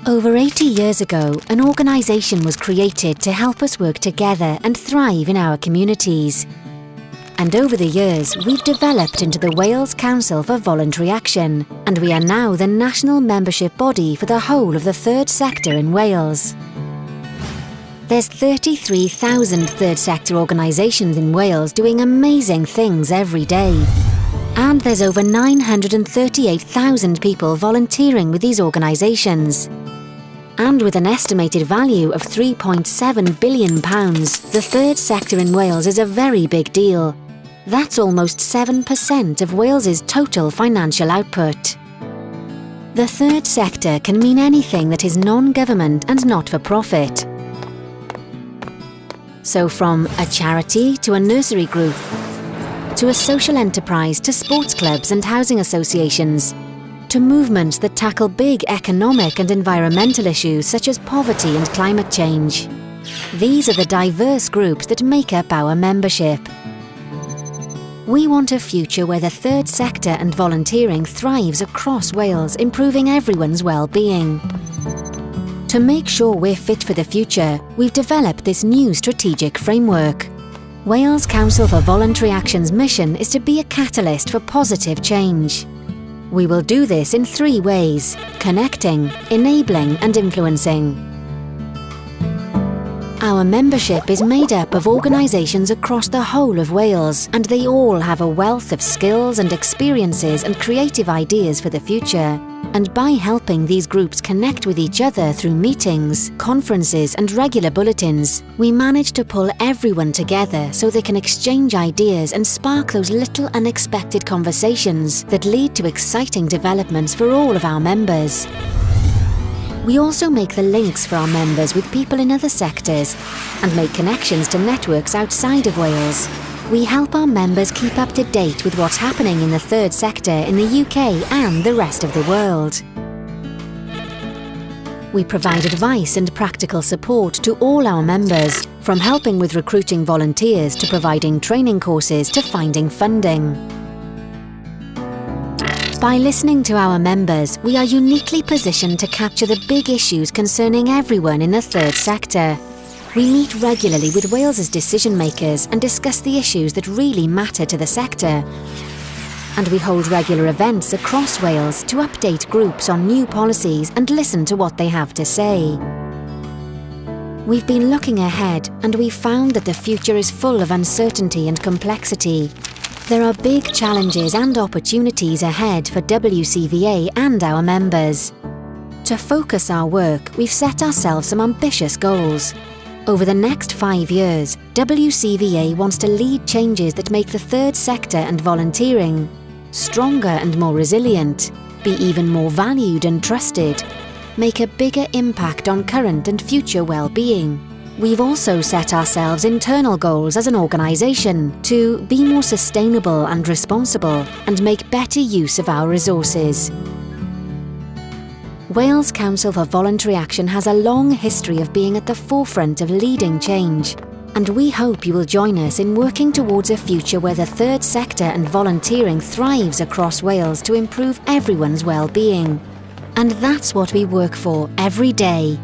Over 80 years ago, an organisation was created to help us work together and thrive in our communities. And over the years, we've developed into the Wales Council for Voluntary Action, and we are now the national membership body for the whole of the third sector in Wales. There's 33,000 third sector organisations in Wales doing amazing things every day. And there's over 938,000 people volunteering with these organisations. And with an estimated value of £3.7 billion, the third sector in Wales is a very big deal. That's almost 7% of Wales's total financial output. The third sector can mean anything that is non-government and not-for-profit. So from a charity to a nursery group, to a social enterprise to sports clubs and housing associations, to movements that tackle big economic and environmental issues such as poverty and climate change. These are the diverse groups that make up our membership. We want a future where the third sector and volunteering thrives across Wales, improving everyone's well-being. To make sure we're fit for the future, we've developed this new strategic framework. Wales Council for Voluntary Action's mission is to be a catalyst for positive change. We will do this in 3 ways: connecting, enabling and influencing. Our membership is made up of organisations across the whole of Wales, and they all have a wealth of skills and experiences and creative ideas for the future. And by helping these groups connect with each other through meetings, conferences and regular bulletins, we manage to pull everyone together so they can exchange ideas and spark those little unexpected conversations that lead to exciting developments for all of our members. We also make the links for our members with people in other sectors and make connections to networks outside of Wales. We help our members keep up to date with what's happening in the third sector in the UK and the rest of the world. We provide advice and practical support to all our members, from helping with recruiting volunteers to providing training courses to finding funding. By listening to our members, we are uniquely positioned to capture the big issues concerning everyone in the third sector. We meet regularly with Wales's decision makers and discuss the issues that really matter to the sector. And we hold regular events across Wales to update groups on new policies and listen to what they have to say. We've been looking ahead, and we've found that the future is full of uncertainty and complexity. There are big challenges and opportunities ahead for WCVA and our members. To focus our work, we've set ourselves some ambitious goals. Over the next 5 years, WCVA wants to lead changes that make the third sector and volunteering stronger and more resilient, be even more valued and trusted, make a bigger impact on current and future well-being. We've also set ourselves internal goals as an organisation to be more sustainable and responsible and make better use of our resources. Wales Council for Voluntary Action has a long history of being at the forefront of leading change, and we hope you will join us in working towards a future where the third sector and volunteering thrives across Wales to improve everyone's well-being. And that's what we work for every day.